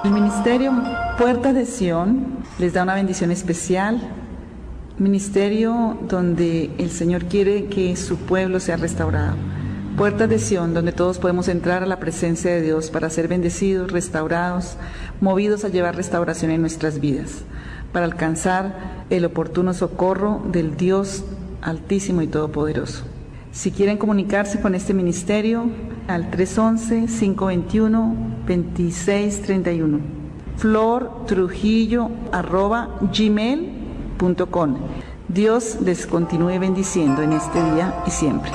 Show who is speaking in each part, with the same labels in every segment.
Speaker 1: El ministerio Puertas de Sion les da una bendición especial. Ministerio donde el Señor quiere que su pueblo sea restaurado. Puertas de Sion, donde todos podemos entrar a la presencia de Dios para ser bendecidos, restaurados, movidos a llevar restauración en nuestras vidas, para alcanzar el oportuno socorro del Dios Altísimo y Todopoderoso. Si quieren comunicarse con este ministerio, al 311-521-2631, flortrujillo@gmail.com. Dios les continúe bendiciendo en este día y siempre.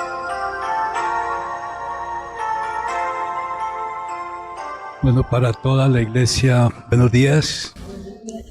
Speaker 2: Bueno, para toda la iglesia, buenos días.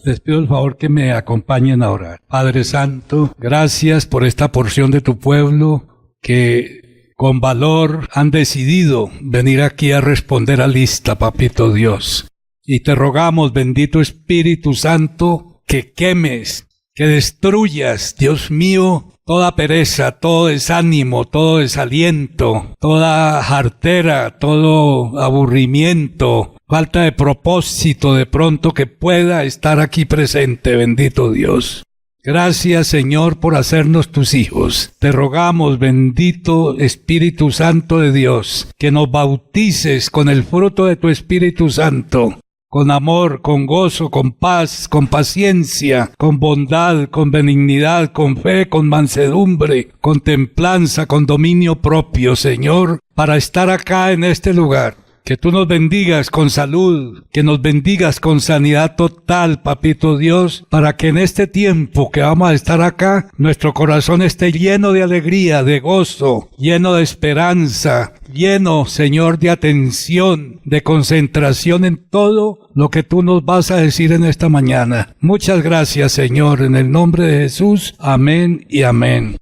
Speaker 2: Les pido el favor que me acompañen a orar. Padre Santo, gracias por esta porción de tu pueblo que con valor han decidido venir aquí a responder a lista, Papito Dios. Y te rogamos, bendito Espíritu Santo, que quemes, que destruyas, Dios mío, toda pereza, todo desánimo, todo desaliento, toda jartera, todo aburrimiento, falta de propósito de pronto que pueda estar aquí presente, bendito Dios. Gracias, Señor, por hacernos tus hijos. Te rogamos, bendito Espíritu Santo de Dios, que nos bautices con el fruto de tu Espíritu Santo, con amor, con gozo, con paz, con paciencia, con bondad, con benignidad, con fe, con mansedumbre, con templanza, con dominio propio, Señor, para estar acá en este lugar. Que tú nos bendigas con salud, que nos bendigas con sanidad total, Papito Dios, para que en este tiempo que vamos a estar acá, nuestro corazón esté lleno de alegría, de gozo, lleno de esperanza, lleno, Señor, de atención, de concentración en todo lo que tú nos vas a decir en esta mañana. Muchas gracias, Señor, en el nombre de Jesús. Amén y amén.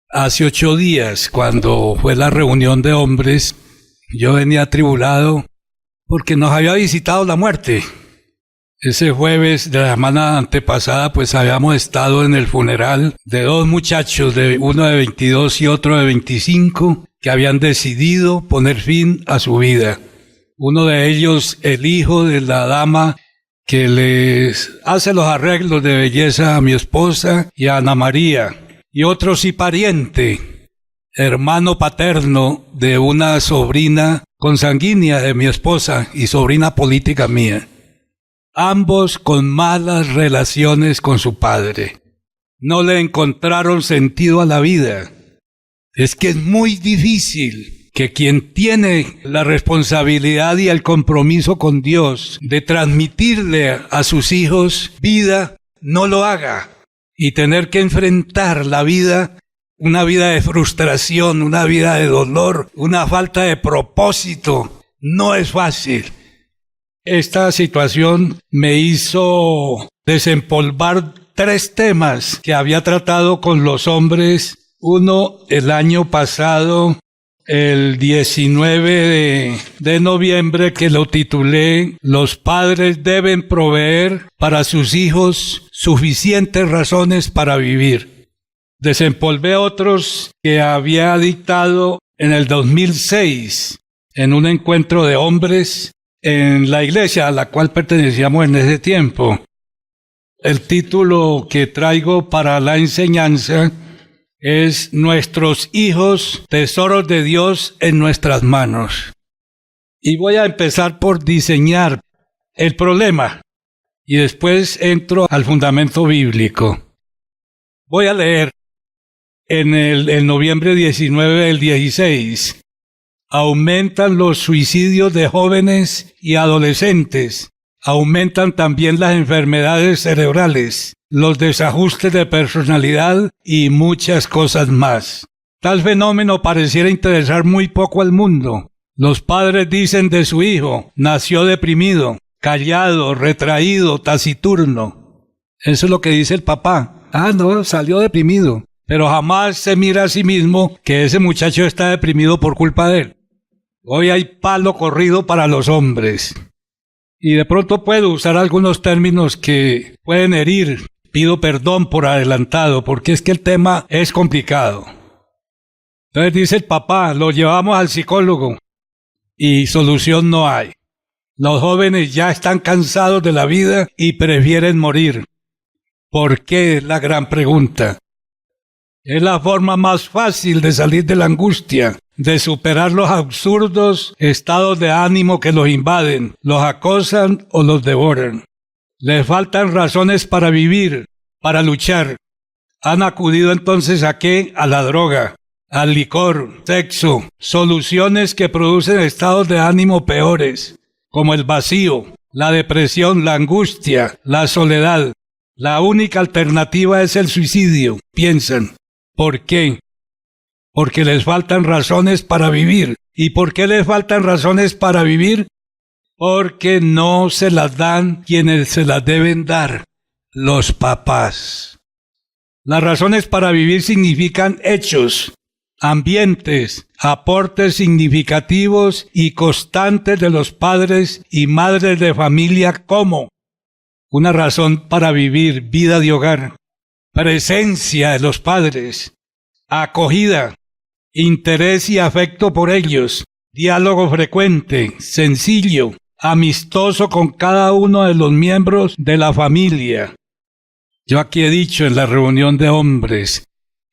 Speaker 2: Hace 8 días, cuando fue la reunión de hombres, yo venía atribulado porque nos había visitado la muerte. Ese jueves de la semana antepasada, pues habíamos estado en el funeral de 2 muchachos, uno de 22 y otro de 25, que habían decidido poner fin a su vida. Uno de ellos, el hijo de la dama que les hace los arreglos de belleza a mi esposa y a Ana María, y otro sí pariente, hermano paterno de una sobrina consanguínea de mi esposa y sobrina política mía. Ambos con malas relaciones con su padre. No le encontraron sentido a la vida. Es que es muy difícil que quien tiene la responsabilidad y el compromiso con Dios de transmitirle a sus hijos vida, no lo haga. Y tener que enfrentar la vida, una vida de frustración, una vida de dolor, una falta de propósito, no es fácil. Esta situación me hizo desempolvar 3 temas que había tratado con los hombres. Uno, el año pasado, el 19 de noviembre, que lo titulé «Los padres deben proveer para sus hijos suficientes razones para vivir». Desempolvé otros que había dictado en el 2006 en un encuentro de hombres en la iglesia a la cual pertenecíamos en ese tiempo. El título que traigo para la enseñanza es «Nuestros hijos, tesoros de Dios en nuestras manos». Y voy a empezar por diseñar el problema y después entro al fundamento bíblico. Voy a leer en el noviembre 19 del 16. Aumentan los suicidios de jóvenes y adolescentes. Aumentan también las enfermedades cerebrales, los desajustes de personalidad y muchas cosas más. Tal fenómeno pareciera interesar muy poco al mundo. Los padres dicen de su hijo: nació deprimido, callado, retraído, taciturno. Eso es lo que dice el papá. No, salió deprimido. Pero jamás se mira a sí mismo que ese muchacho está deprimido por culpa de él. Hoy hay palo corrido para los hombres. Y de pronto puedo usar algunos términos que pueden herir. Pido perdón por adelantado, porque es que el tema es complicado. Entonces dice el papá: lo llevamos al psicólogo y solución no hay. Los jóvenes ya están cansados de la vida y prefieren morir. ¿Por qué? Es la gran pregunta. Es la forma más fácil de salir de la angustia, de superar los absurdos estados de ánimo que los invaden, los acosan o los devoran. Les faltan razones para vivir, para luchar. Han acudido entonces ¿a qué? A la droga, al licor, sexo, soluciones que producen estados de ánimo peores, como el vacío, la depresión, la angustia, la soledad. La única alternativa es el suicidio, piensan. ¿Por qué? Porque les faltan razones para vivir. ¿Y por qué les faltan razones para vivir? Porque no se las dan quienes se las deben dar, los papás. Las razones para vivir significan hechos, ambientes, aportes significativos y constantes de los padres y madres de familia como una razón para vivir, vida de hogar, presencia de los padres, acogida, interés y afecto por ellos, diálogo frecuente, sencillo, amistoso con cada uno de los miembros de la familia. Yo aquí he dicho en la reunión de hombres,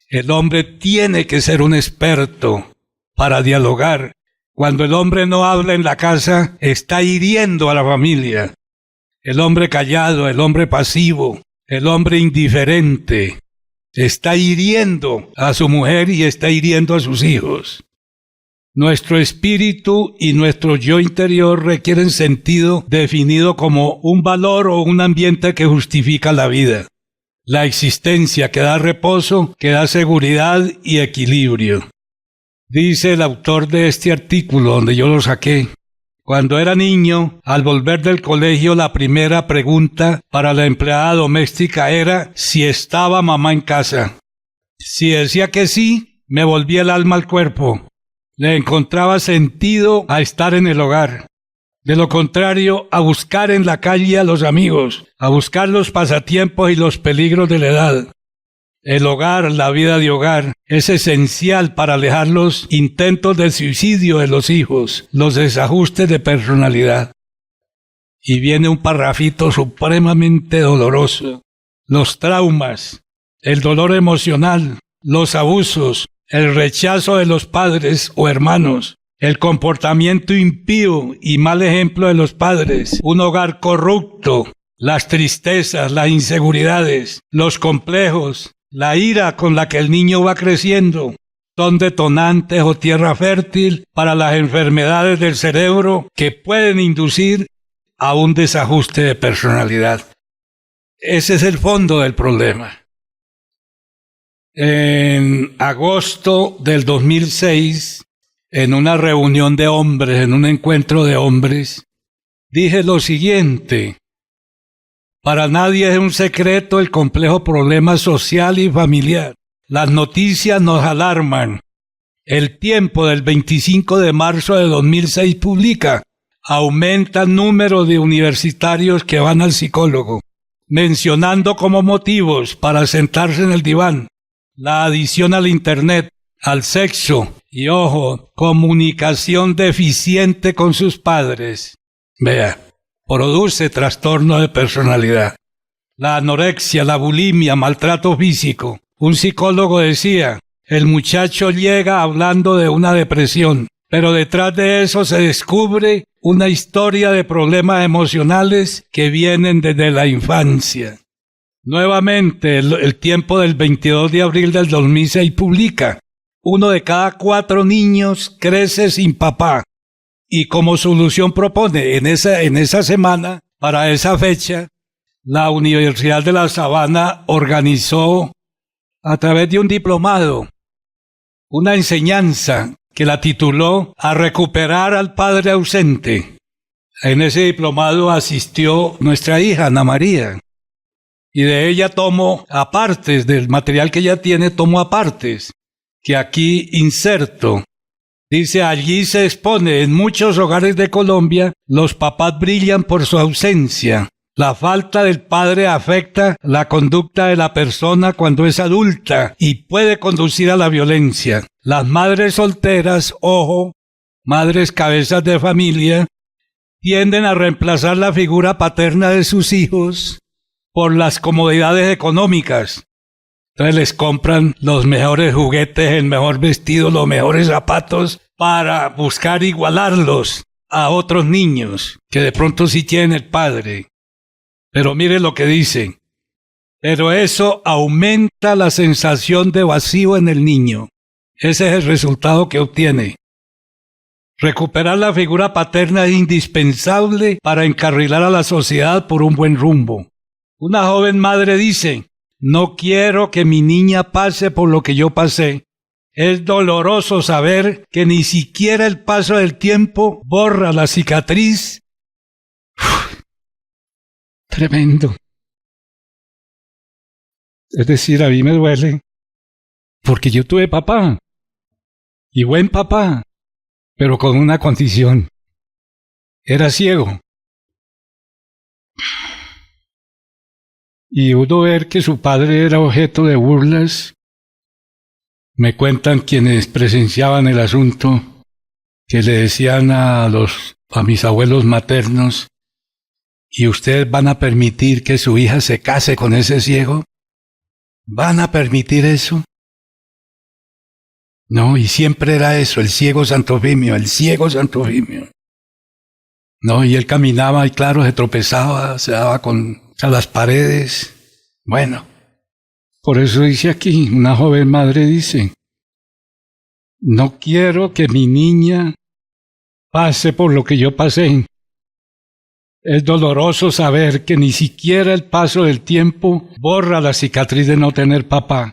Speaker 2: el hombre tiene que ser un experto para dialogar. Cuando el hombre no habla en la casa, está hiriendo a la familia. El hombre callado, el hombre pasivo, el hombre indiferente, está hiriendo a su mujer y está hiriendo a sus hijos. Nuestro espíritu y nuestro yo interior requieren sentido definido como un valor o un ambiente que justifica la vida, la existencia que da reposo, que da seguridad y equilibrio. Dice el autor de este artículo, donde yo lo saqué, cuando era niño, al volver del colegio, la primera pregunta para la empleada doméstica era si estaba mamá en casa. Si decía que sí, me volvía el alma al cuerpo. Le encontraba sentido a estar en el hogar. De lo contrario, a buscar en la calle a los amigos, a buscar los pasatiempos y los peligros de la edad. El hogar, la vida de hogar, es esencial para alejar los intentos de suicidio de los hijos, los desajustes de personalidad. Y viene un parrafito supremamente doloroso. Los traumas, el dolor emocional, los abusos, el rechazo de los padres o hermanos, el comportamiento impío y mal ejemplo de los padres, un hogar corrupto, las tristezas, las inseguridades, los complejos, la ira con la que el niño va creciendo, son detonantes o tierra fértil para las enfermedades del cerebro que pueden inducir a un desajuste de personalidad. Ese es el fondo del problema. En agosto del 2006, en una reunión de hombres, en un encuentro de hombres, dije lo siguiente: para nadie es un secreto el complejo problema social y familiar. Las noticias nos alarman. El Tiempo del 25 de marzo de 2006 publica: aumenta el número de universitarios que van al psicólogo, mencionando como motivos para sentarse en el diván la adicción al internet, al sexo y, ojo, comunicación deficiente con sus padres. Vea, produce trastorno de personalidad. La anorexia, la bulimia, maltrato físico. Un psicólogo decía, el muchacho llega hablando de una depresión, pero detrás de eso se descubre una historia de problemas emocionales que vienen desde la infancia. Nuevamente, el Tiempo del 22 de abril del 2006 publica: 1 de cada 4 niños crece sin papá. Y como solución propone en esa semana, para esa fecha, la Universidad de La Sabana organizó a través de un diplomado una enseñanza que la tituló A recuperar al padre ausente. En ese diplomado asistió nuestra hija Ana María. Y de ella tomo apartes, del material que ella tiene, tomo apartes, que aquí inserto. Dice, allí se expone, en muchos hogares de Colombia, los papás brillan por su ausencia. La falta del padre afecta la conducta de la persona cuando es adulta y puede conducir a la violencia. Las madres solteras, ojo, madres cabezas de familia, tienden a reemplazar la figura paterna de sus hijos por las comodidades económicas. Entonces les compran los mejores juguetes, el mejor vestido, los mejores zapatos para buscar igualarlos a otros niños que de pronto sí tienen el padre. Pero mire lo que dice. Pero eso aumenta la sensación de vacío en el niño. Ese es el resultado que obtiene. Recuperar la figura paterna es indispensable para encarrilar a la sociedad por un buen rumbo. Una joven madre dice: no quiero que mi niña pase por lo que yo pasé. Es doloroso saber que ni siquiera el paso del tiempo borra la cicatriz. Tremendo. Es decir, a mí me duele, porque yo tuve papá, y buen papá, pero con una condición: era ciego. Y uno ver que su padre era objeto de burlas. Me cuentan quienes presenciaban el asunto, que le decían a mis abuelos maternos: ¿y ustedes van a permitir que su hija se case con ese ciego? ¿Van a permitir eso? No, y siempre era eso, el ciego Santofimio, el ciego Santofimio. No, y él caminaba y claro, se tropezaba, se daba a las paredes. Bueno, por eso dice aquí, una joven madre dice: no quiero que mi niña pase por lo que yo pasé. Es doloroso saber que ni siquiera el paso del tiempo borra la cicatriz de no tener papá.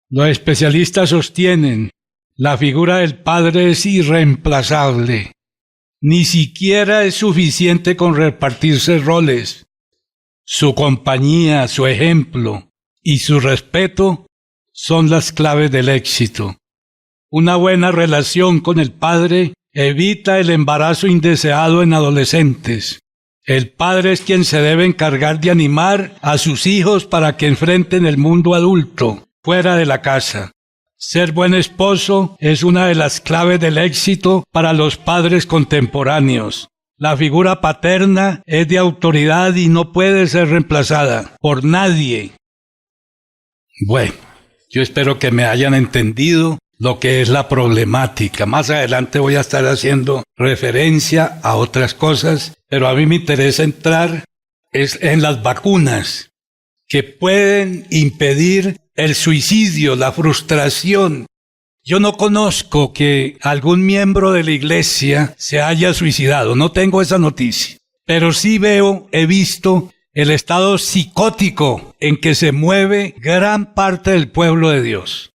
Speaker 2: Los especialistas sostienen: la figura del padre es irreemplazable. Ni siquiera es suficiente con repartirse roles. Su compañía, su ejemplo y su respeto son las claves del éxito. Una buena relación con el padre evita el embarazo indeseado en adolescentes. El padre es quien se debe encargar de animar a sus hijos para que enfrenten el mundo adulto, fuera de la casa. Ser buen esposo es una de las claves del éxito para los padres contemporáneos. La figura paterna es de autoridad y no puede ser reemplazada por nadie. Bueno, yo espero que me hayan entendido lo que es la problemática. Más adelante voy a estar haciendo referencia a otras cosas, pero a mí me interesa entrar en las vacunas que pueden impedir el suicidio, la frustración. Yo no conozco que algún miembro de la iglesia se haya suicidado, no tengo esa noticia, pero sí he visto el estado psicótico en que se mueve gran parte del pueblo de Dios.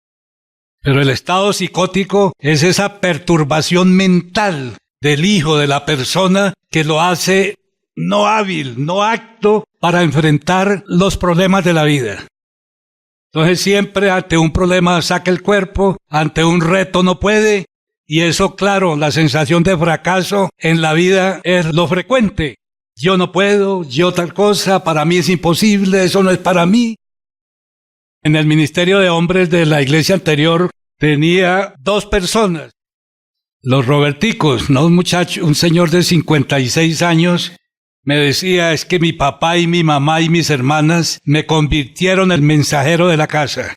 Speaker 2: Pero el estado psicótico es esa perturbación mental del hijo de la persona que lo hace no hábil, no apto para enfrentar los problemas de la vida. Entonces siempre ante un problema saca el cuerpo, ante un reto no puede, y eso claro, la sensación de fracaso en la vida es lo frecuente. Yo no puedo, yo tal cosa, para mí es imposible, eso no es para mí. En el ministerio de hombres de la iglesia anterior tenía 2 personas. Los Roberticos, no un muchacho, un señor de 56 años, me decía: es que mi papá y mi mamá y mis hermanas me convirtieron en el mensajero de la casa.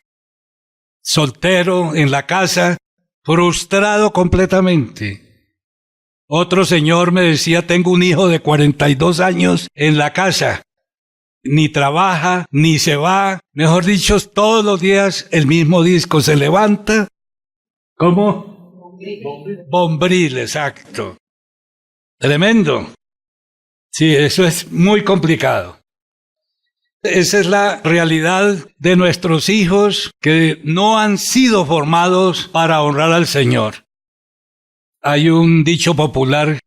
Speaker 2: Soltero en la casa, frustrado completamente. Otro señor me decía: tengo un hijo de 42 años en la casa. Ni trabaja, ni se va. Mejor dicho, todos los días el mismo disco. Se levanta. ¿Cómo? Bombril, exacto. Tremendo. Sí, eso es muy complicado. Esa es la realidad de nuestros hijos que no han sido formados para honrar al Señor. Hay un dicho popular: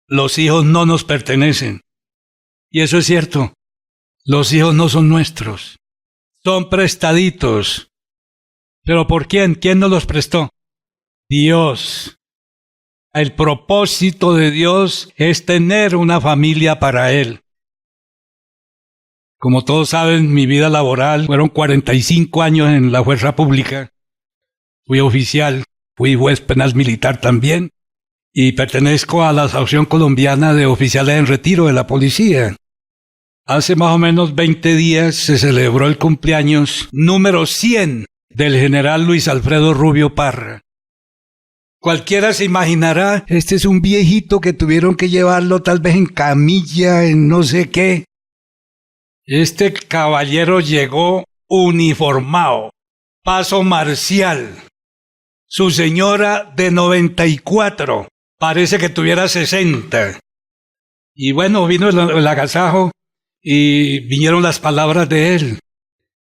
Speaker 2: los hijos no nos pertenecen. Y eso es cierto. Los hijos no son nuestros. Son prestaditos. ¿Pero por quién? ¿Quién nos los prestó? Dios. El propósito de Dios es tener una familia para Él. Como todos saben, mi vida laboral fueron 45 años en la fuerza pública. Fui oficial, fui juez penal militar también. y pertenezco a la Asociación Colombiana de Oficiales en Retiro de la Policía. Hace más o menos 20 días se celebró el cumpleaños número 100 del general Luis Alfredo Rubio Parra. Cualquiera se imaginará, este es un viejito que tuvieron que llevarlo tal vez en camilla, en no sé qué. Este caballero llegó uniformado, paso marcial. Su señora de 94, parece que tuviera 60. Y bueno, vino el agasajo y vinieron las palabras de él.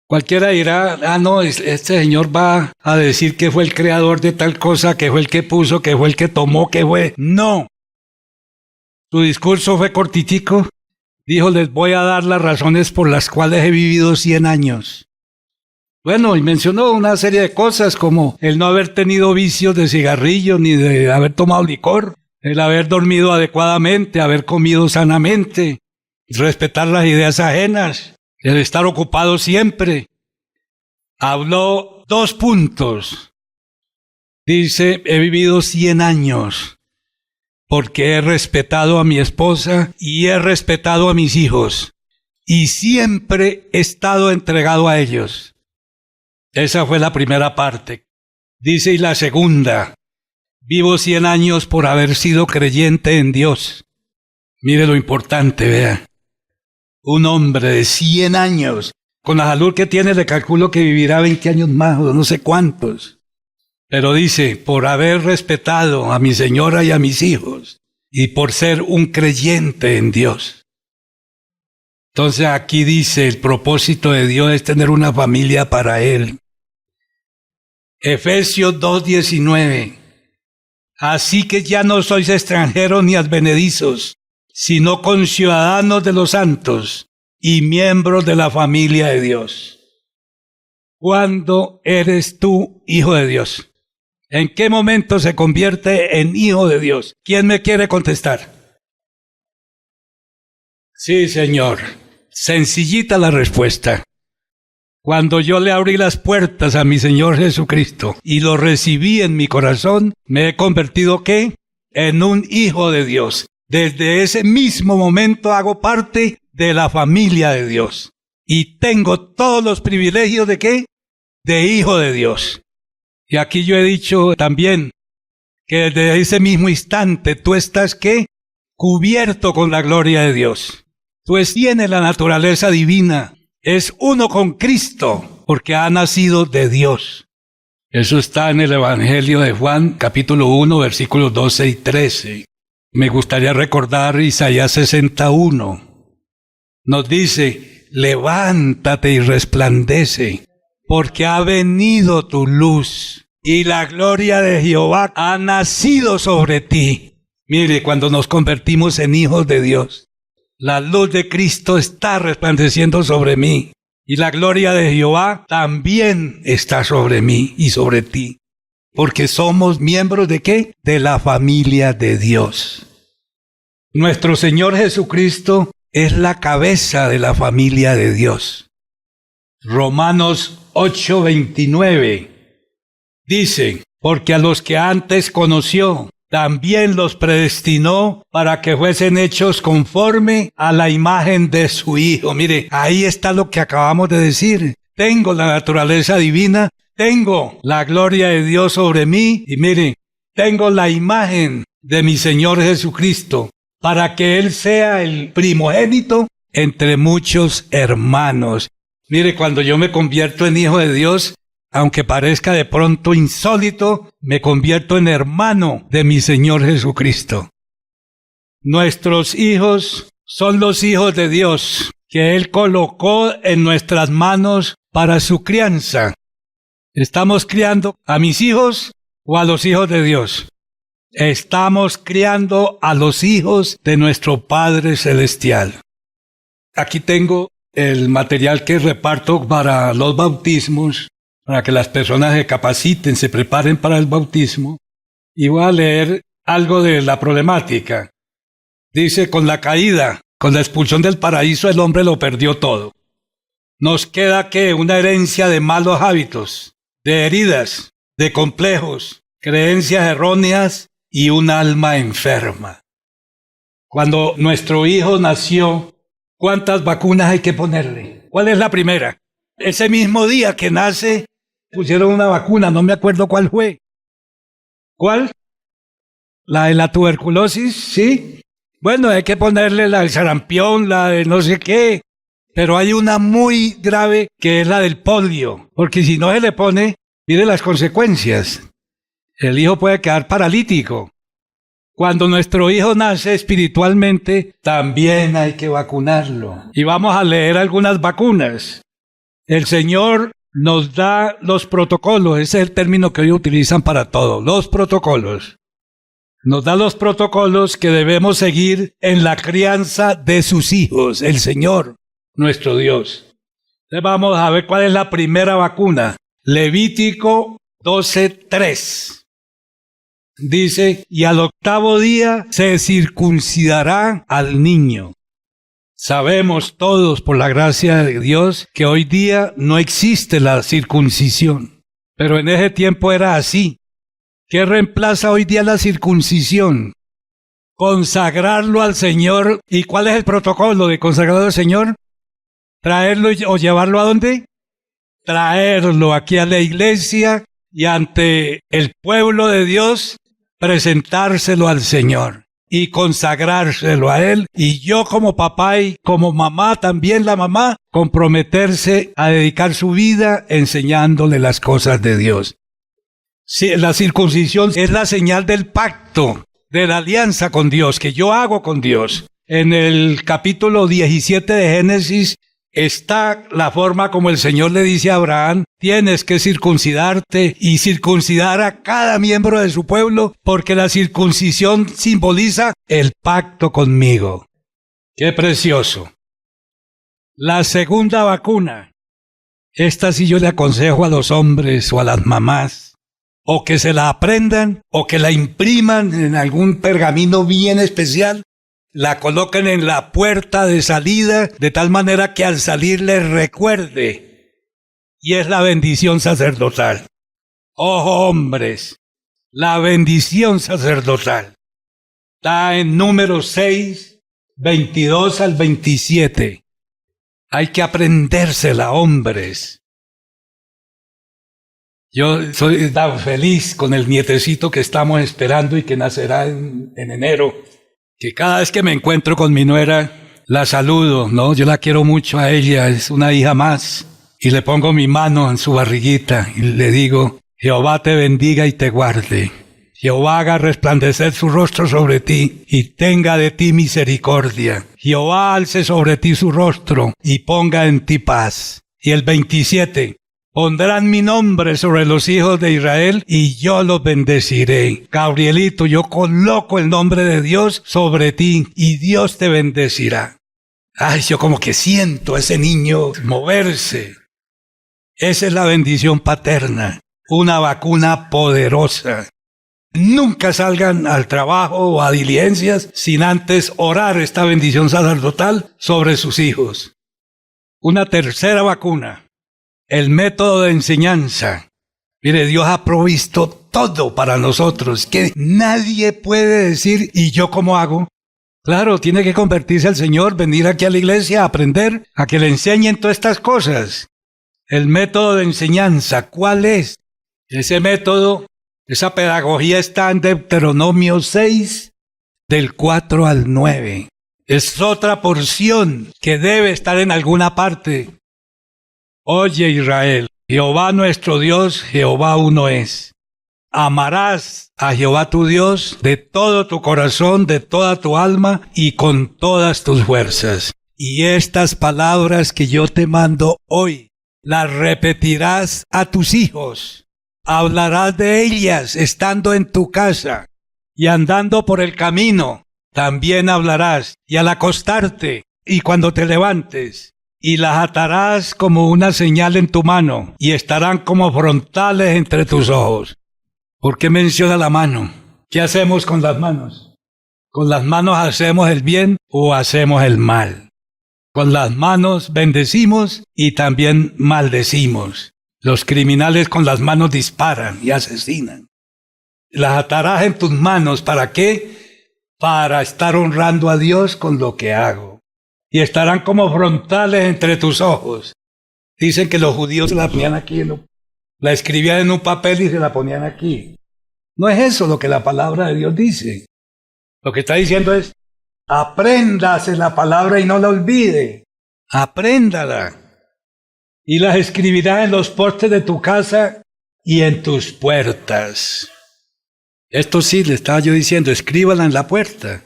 Speaker 2: Cualquiera dirá, no, este señor va a decir que fue el creador de tal cosa, que fue el que puso, que fue el que tomó, que fue... No. Su discurso fue cortitico. Dijo, les voy a dar las razones por las cuales he vivido 100 años. Bueno, y mencionó una serie de cosas como el no haber tenido vicios de cigarrillo ni de haber tomado licor, el haber dormido adecuadamente, haber comido sanamente, respetar las ideas ajenas, el estar ocupado siempre. Habló 2 puntos. Dice, he vivido 100 años porque he respetado a mi esposa y he respetado a mis hijos y siempre he estado entregado a ellos. Esa fue la primera parte. Dice, y la segunda, vivo 100 años por haber sido creyente en Dios. Mire lo importante, vea. Un hombre de 100 años, con la salud que tiene, le calculo que vivirá 20 años más o no sé cuántos. Pero dice, por haber respetado a mi señora y a mis hijos, y por ser un creyente en Dios. Entonces aquí dice, el propósito de Dios es tener una familia para Él. Efesios 2:19. Así que ya no sois extranjeros ni advenedizos, sino conciudadanos de los santos y miembros de la familia de Dios. ¿Cuándo eres tú hijo de Dios? ¿En qué momento se convierte en hijo de Dios? ¿Quién me quiere contestar? Sí, Señor. Sencillita la respuesta. Cuando yo le abrí las puertas a mi Señor Jesucristo y lo recibí en mi corazón, me he convertido, ¿qué? En un hijo de Dios. Desde ese mismo momento hago parte de la familia de Dios. Y tengo todos los privilegios ¿de qué? De hijo de Dios. Y aquí yo he dicho también que desde ese mismo instante tú estás, ¿qué? Cubierto con la gloria de Dios. Tú tienes la naturaleza divina. Es uno con Cristo porque ha nacido de Dios. Eso está en el Evangelio de Juan, capítulo 1, versículos 12 y 13. Me gustaría recordar Isaías 61. Nos dice, levántate y resplandece, porque ha venido tu luz, y la gloria de Jehová ha nacido sobre ti. Mire, cuando nos convertimos en hijos de Dios, la luz de Cristo está resplandeciendo sobre mí, y la gloria de Jehová también está sobre mí y sobre ti. Porque somos miembros ¿de qué? De la familia de Dios. Nuestro Señor Jesucristo es la cabeza de la familia de Dios. Romanos 8:29 dice, porque a los que antes conoció, también los predestinó para que fuesen hechos conforme a la imagen de su Hijo. Mire, ahí está lo que acabamos de decir. Tengo la naturaleza divina, tengo la gloria de Dios sobre mí y mire, tengo la imagen de mi Señor Jesucristo para que Él sea el primogénito entre muchos hermanos. Mire, cuando yo me convierto en hijo de Dios, aunque parezca de pronto insólito, me convierto en hermano de mi Señor Jesucristo. Nuestros hijos son los hijos de Dios, que Él colocó en nuestras manos para su crianza. ¿Estamos criando a mis hijos o a los hijos de Dios? Estamos criando a los hijos de nuestro Padre Celestial. Aquí tengo el material que reparto para los bautismos, para que las personas se capaciten, se preparen para el bautismo. Y voy a leer algo de la problemática. Dice, con la caída, con la expulsión del paraíso, el hombre lo perdió todo. Nos queda, ¿qué? Una herencia de malos hábitos, de heridas, de complejos, creencias erróneas y un alma enferma. Cuando nuestro hijo nació, ¿cuántas vacunas hay que ponerle? ¿Cuál es la primera? Ese mismo día que nace, pusieron una vacuna, no me acuerdo cuál fue. ¿Cuál? La de la tuberculosis, ¿sí? Bueno, hay que ponerle la del sarampión, la de no sé qué. Pero hay una muy grave que es la del polio, porque si no se le pone, mire las consecuencias. El hijo puede quedar paralítico. Cuando nuestro hijo nace espiritualmente, también hay que vacunarlo. Y vamos a leer algunas vacunas. El Señor nos da los protocolos, ese es el término que hoy utilizan para todo, los protocolos. Nos da los protocolos que debemos seguir en la crianza de sus hijos, el Señor, nuestro Dios. Entonces vamos a ver cuál es la primera vacuna. Levítico 12:3. Dice, y al 8º día se circuncidará al niño. Sabemos todos, por la gracia de Dios, que hoy día no existe la circuncisión. Pero en ese tiempo era así. ¿Qué reemplaza hoy día la circuncisión? Consagrarlo al Señor. ¿Y cuál es el protocolo de consagrarlo al Señor? ¿Traerlo o llevarlo a dónde? Traerlo aquí a la iglesia y ante el pueblo de Dios, presentárselo al Señor y consagrárselo a Él. Y yo como papá y como mamá, también la mamá, comprometerse a dedicar su vida enseñándole las cosas de Dios. Sí, la circuncisión es la señal del pacto, de la alianza con Dios, que yo hago con Dios. En el capítulo 17 de Génesis está la forma como el Señor le dice a Abraham, tienes que circuncidarte y circuncidar a cada miembro de su pueblo, porque la circuncisión simboliza el pacto conmigo. ¡Qué precioso! La segunda vacuna, esta sí yo le aconsejo a los hombres o a las mamás, o que se la aprendan, o que la impriman en algún pergamino bien especial, la coloquen en la puerta de salida, de tal manera que al salir les recuerde. Y es la bendición sacerdotal. Ojo, hombres, la bendición sacerdotal. Está en Números 6, 22 al 27. Hay que aprendérsela, hombres. Yo soy tan feliz con el nietecito que estamos esperando y que nacerá en enero, que cada vez que me encuentro con mi nuera, la saludo, ¿no? Yo la quiero mucho a ella, es una hija más, y le pongo mi mano en su barriguita y le digo, Jehová te bendiga y te guarde. Jehová haga resplandecer su rostro sobre ti y tenga de ti misericordia. Jehová alce sobre ti su rostro y ponga en ti paz. Y el 27, pondrán mi nombre sobre los hijos de Israel y yo los bendeciré. Gabrielito, yo coloco el nombre de Dios sobre ti y Dios te bendecirá. Ay, yo como que siento a ese niño moverse. Esa es la bendición paterna, una vacuna poderosa. Nunca salgan al trabajo o a diligencias sin antes orar esta bendición sacerdotal sobre sus hijos. Una tercera vacuna. El método de enseñanza. Mire, Dios ha provisto todo para nosotros, que nadie puede decir, ¿y yo cómo hago? Claro, tiene que convertirse al Señor, venir aquí a la iglesia a aprender, a que le enseñen todas estas cosas. El método de enseñanza, ¿cuál es? Ese método, esa pedagogía está en Deuteronomio 6, del 4 al 9. Es otra porción que debe estar en alguna parte. Oye Israel, Jehová nuestro Dios, Jehová uno es. Amarás a Jehová tu Dios de todo tu corazón, de toda tu alma y con todas tus fuerzas. Y estas palabras que yo te mando hoy, las repetirás a tus hijos. Hablarás de ellas estando en tu casa y andando por el camino. También hablarás y al acostarte y cuando te levantes. Y las atarás como una señal en tu mano, y estarán como frontales entre tus ojos. ¿Por qué menciona la mano? ¿Qué hacemos con las manos? ¿Con las manos hacemos el bien o hacemos el mal? Con las manos bendecimos y también maldecimos. Los criminales con las manos disparan y asesinan. Las atarás en tus manos. ¿Para qué? Para estar honrando a Dios con lo que hago. Y estarán como frontales entre tus ojos. Dicen que los judíos la ponían aquí, la escribían en un papel y se la ponían aquí. No es eso lo que la palabra de Dios dice. Lo que está diciendo es, apréndase la palabra y no la olvide. Apréndala. Y las escribirás en los postes de tu casa y en tus puertas. Esto sí, le estaba yo diciendo, escríbala en la puerta.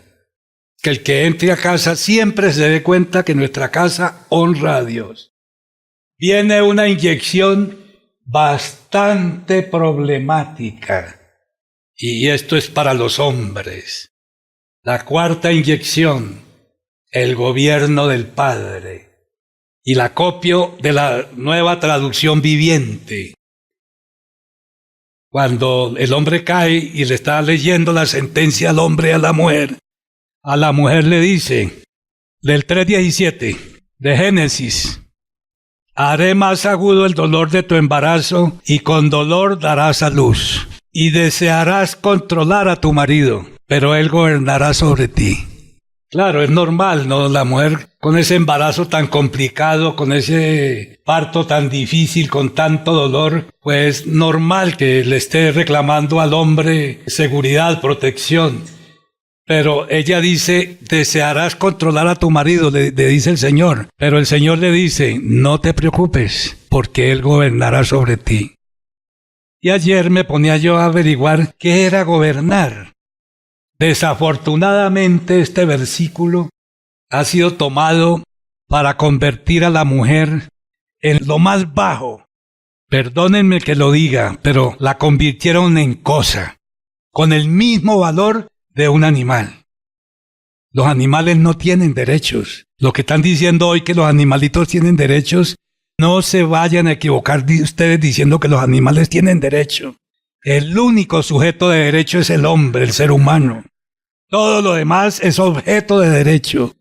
Speaker 2: Que el que entre a casa siempre se dé cuenta que nuestra casa honra a Dios. Viene una inyección bastante problemática. Y esto es para los hombres. La cuarta inyección, el gobierno del Padre. Y la copio de la Nueva Traducción Viviente. Cuando el hombre cae y le está leyendo la sentencia al hombre y a la mujer le dice, del 3:17 de Génesis, haré más agudo el dolor de tu embarazo y con dolor darás a luz. Y desearás controlar a tu marido, pero él gobernará sobre ti. Claro, es normal, ¿no? La mujer con ese embarazo tan complicado, con ese parto tan difícil, con tanto dolor, pues normal que le esté reclamando al hombre seguridad, protección. Pero ella dice, desearás controlar a tu marido, le dice el Señor. Pero el Señor le dice, no te preocupes, porque Él gobernará sobre ti. Y ayer me ponía yo a averiguar qué era gobernar. Desafortunadamente este versículo ha sido tomado para convertir a la mujer en lo más bajo. Perdónenme que lo diga, pero la convirtieron en cosa, con el mismo valor de un animal. Los animales no tienen derechos. Lo que están diciendo hoy que los animalitos tienen derechos, no se vayan a equivocar ustedes diciendo que los animales tienen derecho. El único sujeto de derecho es el hombre, el ser humano. Todo lo demás es objeto de derecho.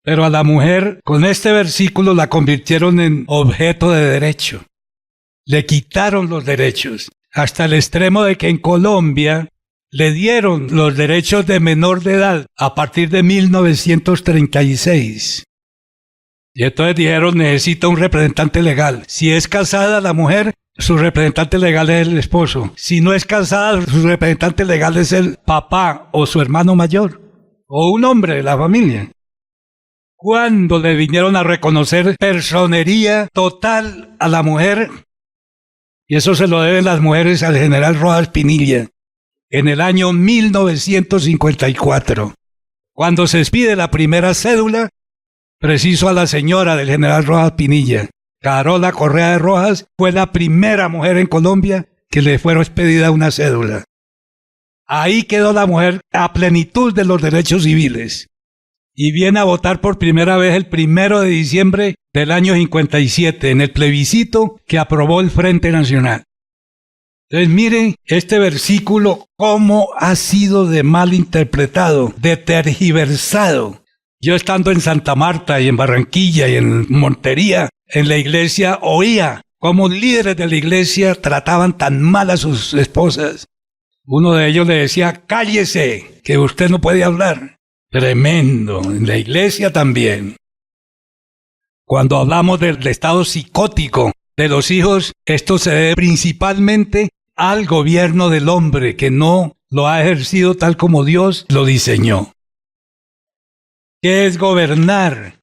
Speaker 2: Pero a la mujer, con este versículo, la convirtieron en objeto de derecho. Le quitaron los derechos, hasta el extremo de que en Colombia le dieron los derechos de menor de edad a partir de 1936. Y entonces dijeron, necesita un representante legal. Si es casada la mujer, su representante legal es el esposo. Si no es casada, su representante legal es el papá o su hermano mayor, o un hombre de la familia. Cuando le vinieron a reconocer personería total a la mujer, y eso se lo deben las mujeres al general Rojas Pinilla, en el año 1954, cuando se expide la primera cédula, preciso a la señora del general Rojas Pinilla, Carola Correa de Rojas, fue la primera mujer en Colombia que le fue expedida una cédula. Ahí quedó la mujer a plenitud de los derechos civiles. Y viene a votar por primera vez el 1 de diciembre del año 57, en el plebiscito que aprobó el Frente Nacional. Entonces miren este versículo, cómo ha sido de mal interpretado, de tergiversado. Yo estando en Santa Marta y en Barranquilla y en Montería, en la iglesia, oía cómo líderes de la iglesia trataban tan mal a sus esposas. Uno de ellos le decía, cállese, que usted no puede hablar. Tremendo, en la iglesia también. Cuando hablamos del estado psicótico de los hijos, esto se debe principalmente al gobierno del hombre, que no lo ha ejercido tal como Dios lo diseñó. ¿Qué es gobernar?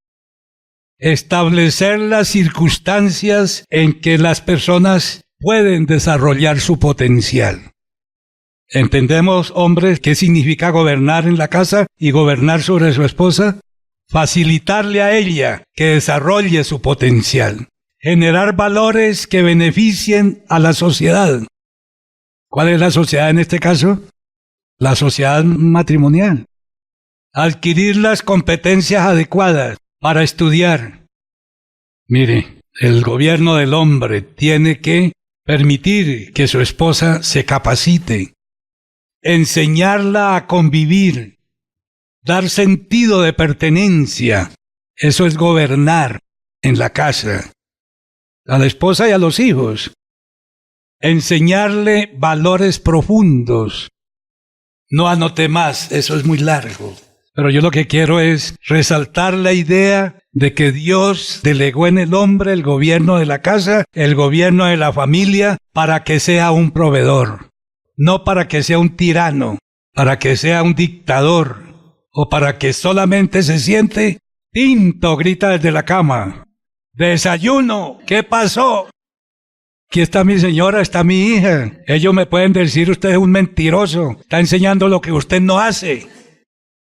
Speaker 2: Establecer las circunstancias en que las personas pueden desarrollar su potencial. ¿Entendemos, hombres, qué significa gobernar en la casa y gobernar sobre su esposa? Facilitarle a ella que desarrolle su potencial. Generar valores que beneficien a la sociedad. ¿Cuál es la sociedad en este caso? La sociedad matrimonial. Adquirir las competencias adecuadas para estudiar. Mire, el gobierno del hombre tiene que permitir que su esposa se capacite. Enseñarla a convivir, dar sentido de pertenencia, eso es gobernar en la casa, a la esposa y a los hijos. Enseñarle valores profundos, No anoté más, eso es muy largo. Pero yo lo que quiero es resaltar la idea de que Dios delegó en el hombre el gobierno de la casa, el gobierno de la familia, para que sea un proveedor. No para que sea un tirano, para que sea un dictador, o para que solamente se siente tinto, grita desde la cama. ¡Desayuno! ¿Qué pasó? Aquí está mi señora, está mi hija. Ellos me pueden decir, usted es un mentiroso, está enseñando lo que usted no hace.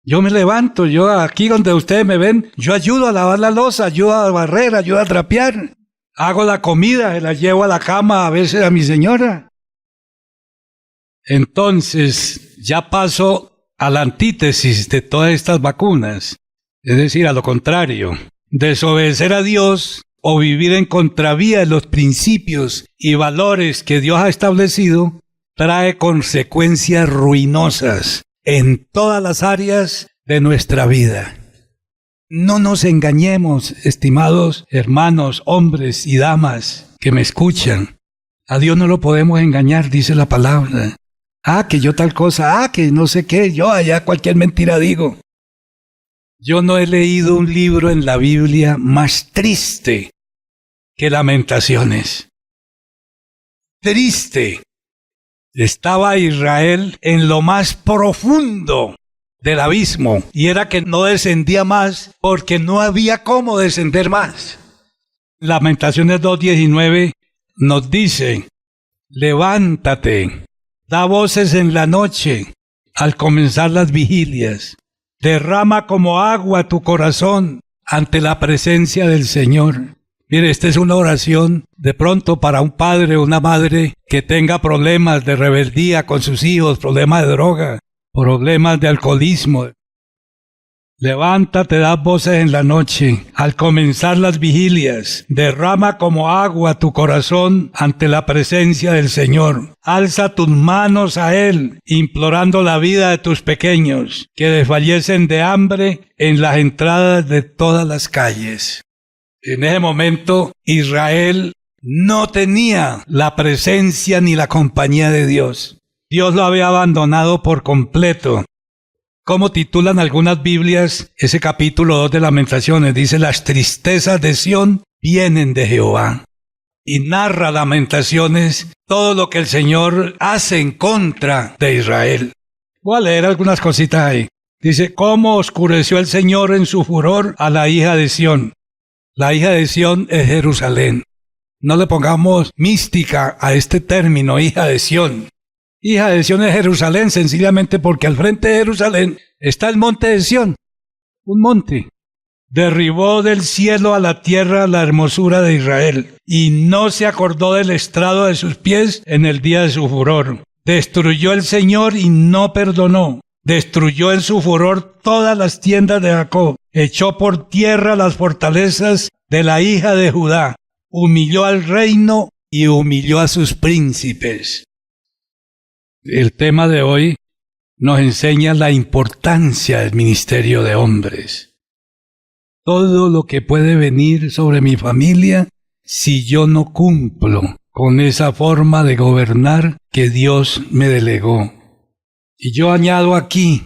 Speaker 2: Yo me levanto, yo aquí donde ustedes me ven, yo ayudo a lavar la loza, ayudo a barrer, ayudo a trapear. Hago la comida, se la llevo a la cama a veces a mi señora. Entonces, ya paso a la antítesis de todas estas vacunas. Es decir, a lo contrario, desobedecer a Dios o vivir en contravía de los principios y valores que Dios ha establecido trae consecuencias ruinosas en todas las áreas de nuestra vida. No nos engañemos, estimados hermanos, hombres y damas que me escuchan. A Dios no lo podemos engañar, dice la palabra. Que yo tal cosa, que no sé qué, yo allá cualquier mentira digo. Yo no he leído un libro en la Biblia más triste que Lamentaciones. Triste. Estaba Israel en lo más profundo del abismo, y era que no descendía más porque no había cómo descender más. Lamentaciones 2:19 nos dice, levántate, da voces en la noche, al comenzar las vigilias, derrama como agua tu corazón ante la presencia del Señor. Mire, esta es una oración de pronto para un padre o una madre que tenga problemas de rebeldía con sus hijos, problemas de droga, problemas de alcoholismo. Levántate, da voces en la noche, al comenzar las vigilias, derrama como agua tu corazón ante la presencia del Señor. Alza tus manos a Él, implorando la vida de tus pequeños, que desfallecen de hambre en las entradas de todas las calles. En ese momento, Israel no tenía la presencia ni la compañía de Dios. Dios lo había abandonado por completo. Como titulan algunas Biblias ese capítulo 2 de Lamentaciones, dice, las tristezas de Sión vienen de Jehová. Y narra Lamentaciones todo lo que el Señor hace en contra de Israel. Voy a leer algunas cositas ahí. Dice, ¿cómo oscureció el Señor en su furor a la hija de Sión? La hija de Sión es Jerusalén. No le pongamos mística a este término, hija de Sión. Hija de Sión es Jerusalén, sencillamente porque al frente de Jerusalén está el monte de Sión, un monte. Derribó del cielo a la tierra la hermosura de Israel, y no se acordó del estrado de sus pies en el día de su furor. Destruyó el Señor y no perdonó. Destruyó en su furor todas las tiendas de Jacob. Echó por tierra las fortalezas de la hija de Judá. Humilló al reino y humilló a sus príncipes. El tema de hoy nos enseña la importancia del ministerio de hombres. Todo lo que puede venir sobre mi familia si yo no cumplo con esa forma de gobernar que Dios me delegó. Y yo añado aquí,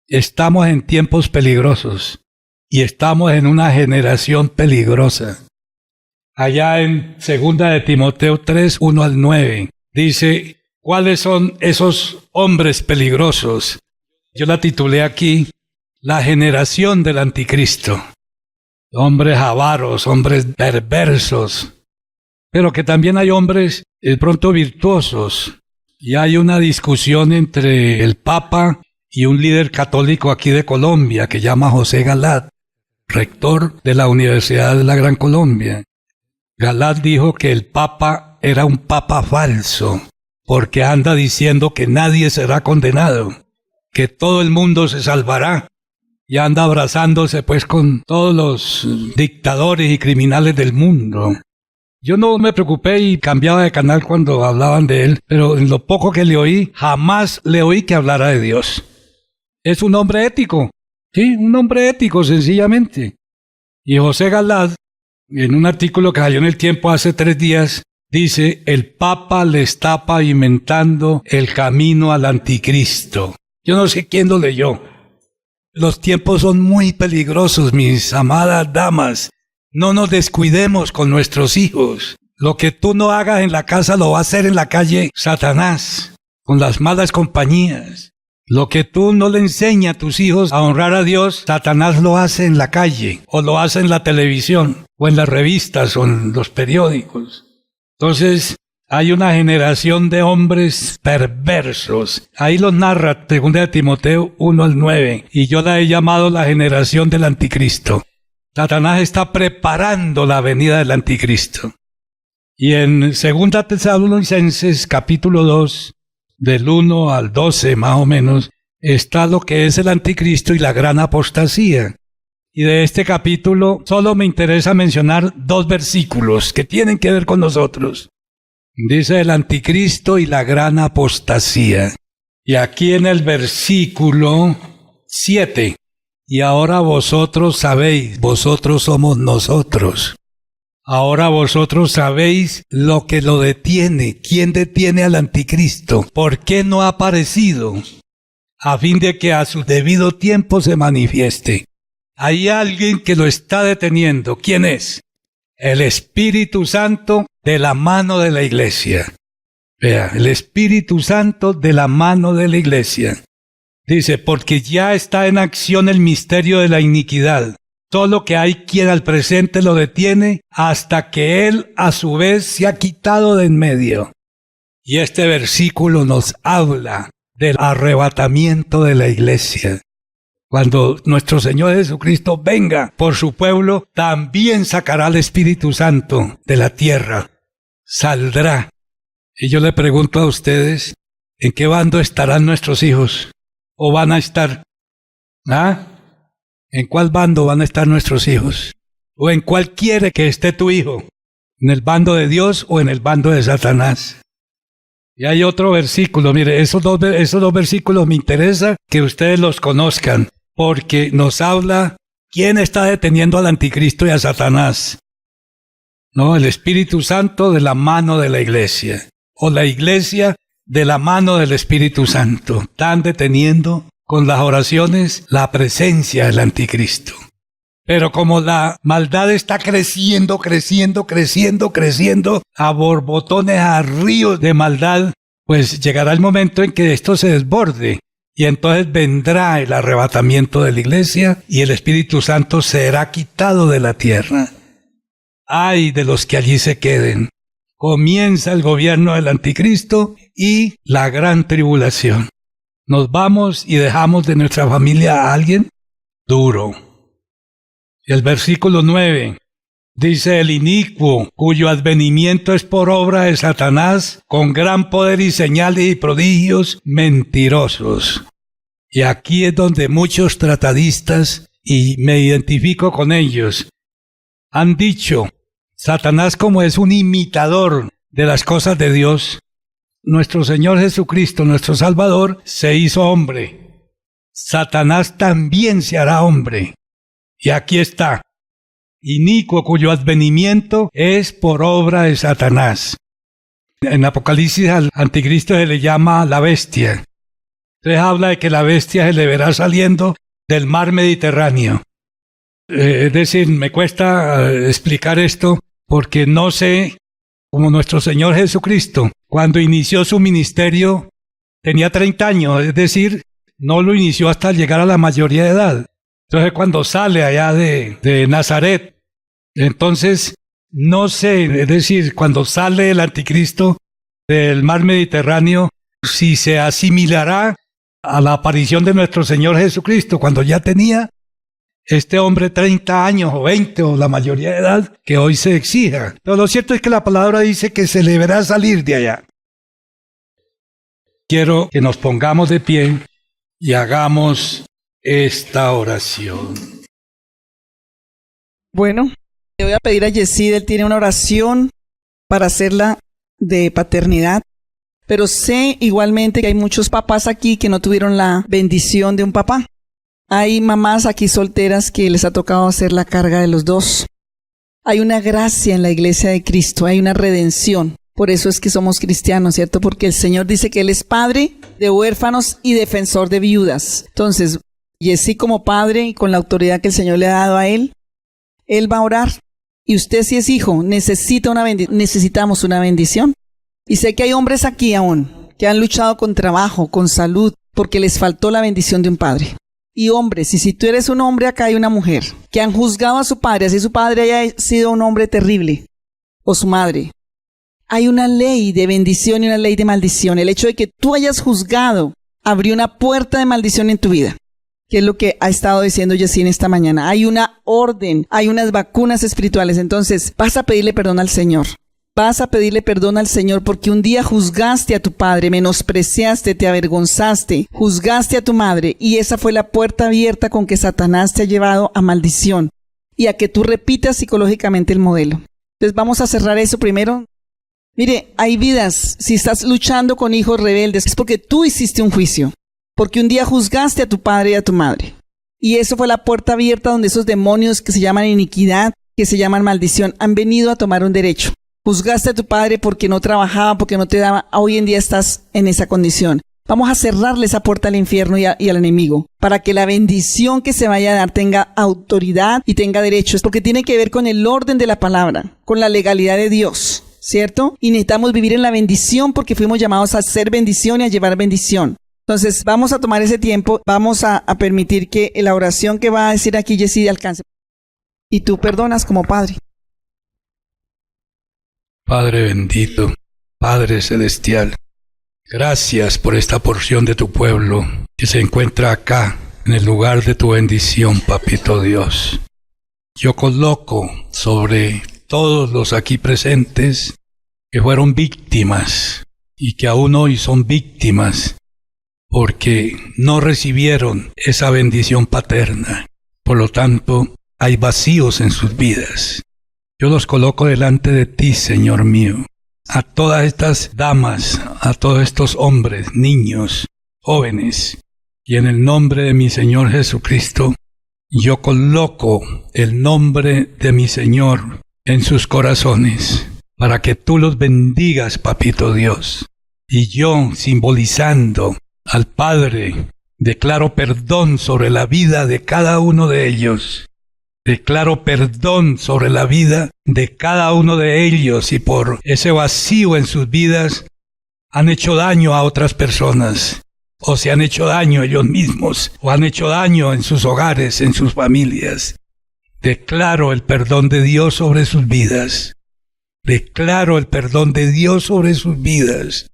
Speaker 2: estamos en tiempos peligrosos y estamos en una generación peligrosa. Allá en 2 de Timoteo 3, 1 al 9, dice, ¿cuáles son esos hombres peligrosos? Yo la titulé aquí, la generación del anticristo. Hombres avaros, hombres perversos, pero que también hay hombres de pronto virtuosos. Y hay una discusión entre el Papa y un líder católico aquí de Colombia que llama José Galat, rector de la Universidad de la Gran Colombia. Galat dijo que el Papa era un Papa falso, porque anda diciendo que nadie será condenado, que todo el mundo se salvará, y anda abrazándose pues con todos los dictadores y criminales del mundo. Yo no me preocupé y cambiaba de canal cuando hablaban de él, pero en lo poco que le oí, jamás le oí que hablara de Dios. Es un hombre ético, sí, un hombre ético sencillamente. Y José Galat, en un artículo que salió en El Tiempo hace 3 días, dice, el Papa le está pavimentando el camino al anticristo. Yo no sé quién lo leyó. Los tiempos son muy peligrosos, mis amadas damas. No nos descuidemos con nuestros hijos. Lo que tú no hagas en la casa lo va a hacer en la calle Satanás, con las malas compañías. Lo que tú no le enseñas a tus hijos a honrar a Dios, Satanás lo hace en la calle, o lo hace en la televisión, o en las revistas, o en los periódicos. Entonces, hay una generación de hombres perversos. Ahí lo narra 2 Timoteo 1-9, y yo la he llamado la generación del anticristo. Satanás está preparando la venida del anticristo. Y en 2 Tesalonicenses capítulo 2, del 1 al 12 más o menos, está lo que es el anticristo y la gran apostasía. Y de este capítulo solo me interesa mencionar 2 versículos que tienen que ver con nosotros. Dice el anticristo y la gran apostasía. Y aquí en el versículo 7, y ahora vosotros sabéis, vosotros somos nosotros. Ahora vosotros sabéis lo que lo detiene. ¿Quién detiene al anticristo? ¿Por qué no ha aparecido? A fin de que a su debido tiempo se manifieste. Hay alguien que lo está deteniendo. ¿Quién es? El Espíritu Santo de la mano de la iglesia. Vea, el Espíritu Santo de la mano de la iglesia. Dice, porque ya está en acción el misterio de la iniquidad. Solo que hay quien al presente lo detiene hasta que él a su vez se ha quitado de en medio. Y este versículo nos habla del arrebatamiento de la iglesia. Cuando nuestro Señor Jesucristo venga por su pueblo, también sacará al Espíritu Santo de la tierra. Saldrá. Y yo le pregunto a ustedes, ¿en qué bando estarán nuestros hijos? ¿O van a estar? ¿En cuál bando van a estar nuestros hijos? ¿O en cuál quiere que esté tu hijo? ¿En el bando de Dios o en el bando de Satanás? Y hay otro versículo, mire, esos dos versículos me interesa que ustedes los conozcan, porque nos habla quién está deteniendo al anticristo y a Satanás. No, el Espíritu Santo de la mano de la iglesia, o la iglesia de la mano del Espíritu Santo. Están deteniendo con las oraciones la presencia del anticristo. Pero como la maldad está creciendo, a borbotones, a ríos de maldad, pues llegará el momento en que esto se desborde. Y entonces vendrá el arrebatamiento de la iglesia y el Espíritu Santo será quitado de la tierra. ¡Ay de los que allí se queden! Comienza el gobierno del anticristo y la gran tribulación. ¿Nos vamos y dejamos de nuestra familia a alguien? Duro. El versículo 9 dice, el inicuo, cuyo advenimiento es por obra de Satanás, con gran poder y señales y prodigios mentirosos. Y aquí es donde muchos tratadistas, y me identifico con ellos, han dicho, Satanás como es un imitador de las cosas de Dios, nuestro Señor Jesucristo, nuestro Salvador, se hizo hombre. Satanás también se hará hombre. Y aquí está, inicuo cuyo advenimiento es por obra de Satanás. En Apocalipsis al anticristo se le llama la bestia. Entonces habla de que la bestia se le verá saliendo del mar Mediterráneo. Es decir, me cuesta explicar esto porque no sé, como nuestro Señor Jesucristo, cuando inició su ministerio, tenía 30 años, es decir, no lo inició hasta llegar a la mayoría de edad. Entonces cuando sale allá de Nazaret, entonces no sé, es decir, cuando sale el anticristo del mar Mediterráneo, si se asimilará a la aparición de nuestro Señor Jesucristo, cuando ya tenía este hombre 30 años o 20 o la mayoría de edad que hoy se exija. Pero lo cierto es que la palabra dice que se le verá salir de allá. Quiero que nos pongamos de pie y hagamos esta oración.
Speaker 1: Bueno, le voy a pedir a Yesid, él tiene una oración para hacerla de paternidad, pero sé igualmente que hay muchos papás aquí que no tuvieron la bendición de un papá. Hay mamás aquí solteras que les ha tocado hacer la carga de los dos. Hay una gracia en la iglesia de Cristo, hay una redención. Por eso es que somos cristianos, ¿cierto? Porque el Señor dice que Él es padre de huérfanos y defensor de viudas. Entonces, Jessy como padre y con la autoridad que el Señor le ha dado a Él va a orar. Y usted si es hijo, necesitamos una bendición. Y sé que hay hombres aquí aún que han luchado con trabajo, con salud, porque les faltó la bendición de un padre. Y hombres, y si tú eres un hombre, acá hay una mujer, que han juzgado a su padre, así su padre haya sido un hombre terrible, o su madre. Hay una ley de bendición y una ley de maldición. El hecho de que tú hayas juzgado abrió una puerta de maldición en tu vida, que es lo que ha estado diciendo Jessy esta mañana. Hay una orden, hay unas vacunas espirituales. Entonces vas a pedirle perdón al Señor. Vas a pedirle perdón al Señor porque un día juzgaste a tu padre, menospreciaste, te avergonzaste, juzgaste a tu madre, y esa fue la puerta abierta con que Satanás te ha llevado a maldición y a que tú repitas psicológicamente el modelo. Entonces vamos a cerrar eso primero. Mire, hay vidas, si estás luchando con hijos rebeldes, es porque tú hiciste un juicio, porque un día juzgaste a tu padre y a tu madre. Y eso fue la puerta abierta donde esos demonios que se llaman iniquidad, que se llaman maldición, han venido a tomar un derecho. Juzgaste a tu padre porque no trabajaba, porque no te daba, hoy en día estás en esa condición. Vamos a cerrarle esa puerta al infierno y al enemigo, para que la bendición que se vaya a dar tenga autoridad y tenga derechos, porque tiene que ver con el orden de la palabra, con la legalidad de Dios. ¿Cierto? Y necesitamos vivir en la bendición porque fuimos llamados a hacer bendición y a llevar bendición. Entonces vamos a tomar ese tiempo, vamos a permitir que la oración que va a decir aquí Jessy alcance. Y tú perdonas como padre.
Speaker 2: Padre bendito, Padre celestial, gracias por esta porción de tu pueblo que se encuentra acá en el lugar de tu bendición, Papito Dios. Yo coloco sobre todos los aquí presentes que fueron víctimas y que aún hoy son víctimas porque no recibieron esa bendición paterna. Por lo tanto, hay vacíos en sus vidas. Yo los coloco delante de ti, Señor mío, a todas estas damas, a todos estos hombres, niños, jóvenes, y en el nombre de mi Señor Jesucristo, yo coloco el nombre de mi Señor en sus corazones, para que tú los bendigas, Papito Dios. Y yo, simbolizando al Padre, declaro perdón sobre la vida de cada uno de ellos. Declaro perdón sobre la vida de cada uno de ellos, y por ese vacío en sus vidas han hecho daño a otras personas, o se han hecho daño ellos mismos, o han hecho daño en sus hogares, en sus familias. Declaro el perdón de Dios sobre sus vidas. Declaro el perdón de Dios sobre sus vidas.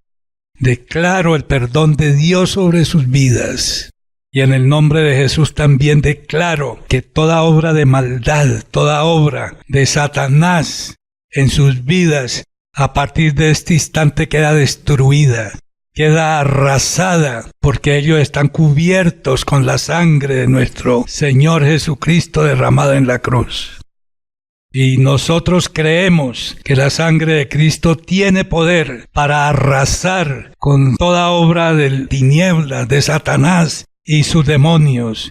Speaker 2: Declaro el perdón de Dios sobre sus vidas. Y en el nombre de Jesús también declaro que toda obra de maldad, toda obra de Satanás en sus vidas, a partir de este instante queda destruida. Queda arrasada, porque ellos están cubiertos con la sangre de nuestro Señor Jesucristo derramada en la cruz. Y nosotros creemos que la sangre de Cristo tiene poder para arrasar con toda obra de tinieblas, de Satanás y sus demonios.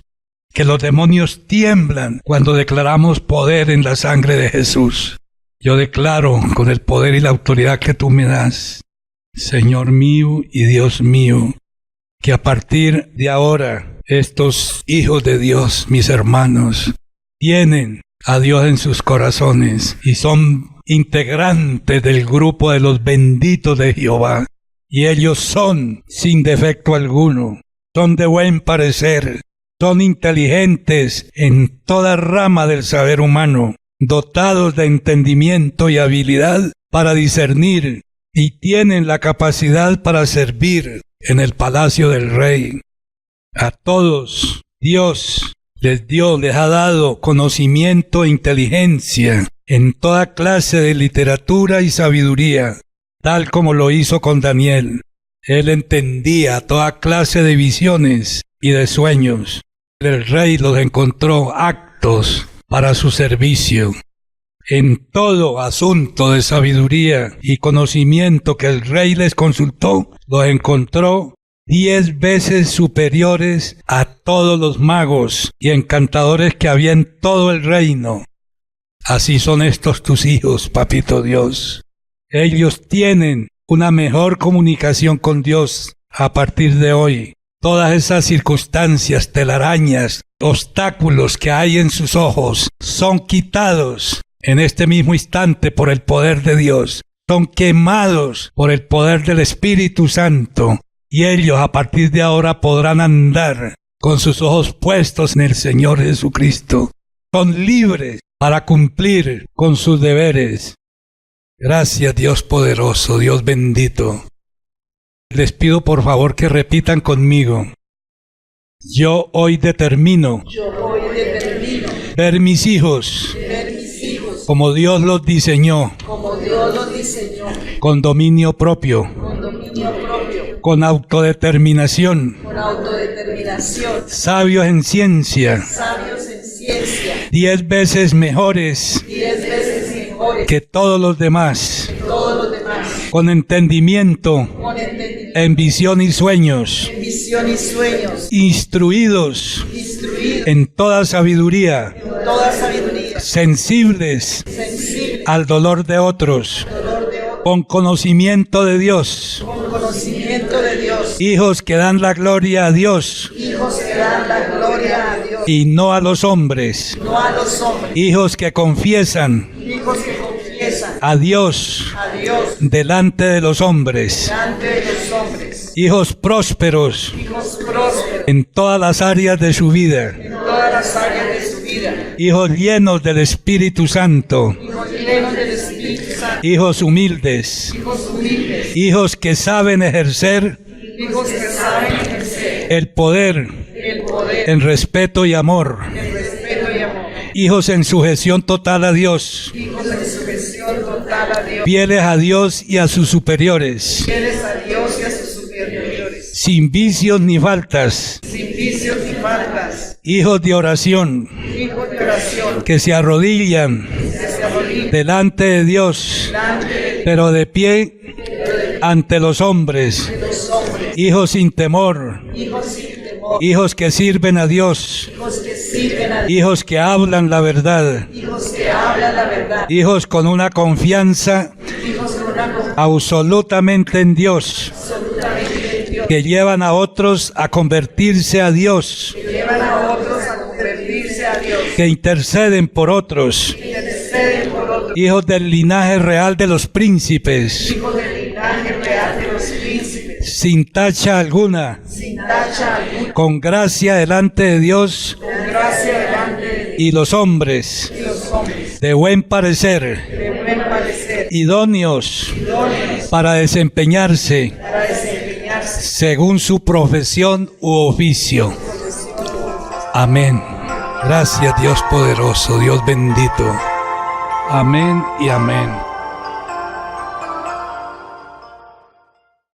Speaker 2: Que los demonios tiemblan cuando declaramos poder en la sangre de Jesús. Yo declaro con el poder y la autoridad que tú me das, Señor mío y Dios mío, que a partir de ahora estos hijos de Dios, mis hermanos, tienen a Dios en sus corazones y son integrantes del grupo de los benditos de Jehová. Y ellos son sin defecto alguno, son de buen parecer, son inteligentes en toda rama del saber humano, dotados de entendimiento y habilidad para discernir, y tienen la capacidad para servir en el palacio del rey. A todos Dios les ha dado conocimiento e inteligencia en toda clase de literatura y sabiduría, tal como lo hizo con Daniel. Él entendía toda clase de visiones y de sueños. El rey los encontró aptos para su servicio. En todo asunto de sabiduría y conocimiento que el rey les consultó, los encontró 10 veces superiores a todos los magos y encantadores que había en todo el reino. Así son estos tus hijos, Papito Dios. Ellos tienen una mejor comunicación con Dios a partir de hoy. Todas esas circunstancias, telarañas, obstáculos que hay en sus ojos son quitados en este mismo instante por el poder de Dios. Son quemados por el poder del Espíritu Santo. Y ellos a partir de ahora podrán andar con sus ojos puestos en el Señor Jesucristo. Son libres para cumplir con sus deberes. Gracias, Dios poderoso, Dios bendito. Les pido por favor que repitan conmigo. Yo hoy determino ver mis hijos como Dios los diseñó, con dominio propio, con autodeterminación, sabios en ciencia, 10 veces mejores que todos los demás, con entendimiento, en visión y sueños, instruidos en toda sabiduría, sensibles al dolor de otros, con conocimiento de Dios, hijos que dan la gloria a Dios y no a los hombres, hijos que confiesan a Dios delante de los hombres, hijos prósperos en todas las áreas de su vida, hijos llenos del Espíritu Santo, hijos humildes, hijos que saben ejercer el poder en respeto y amor, hijos en sujeción total a Dios, fieles a Dios y a sus superiores, sin vicios ni faltas, hijos de oración, que se arrodillan delante de Dios, pero de pie ante los hombres, hijos sin temor, hijos que sirven a Dios, hijos que hablan la verdad, hijos con una confianza absolutamente en Dios, que llevan a otros a convertirse a Dios, que interceden por otros, hijos del linaje real de los príncipes, sin tacha alguna, con gracia delante de Dios y los hombres, de buen parecer, idóneos para desempeñarse según su profesión u oficio. Amén. Gracias, Dios poderoso, Dios bendito. Amén y amén.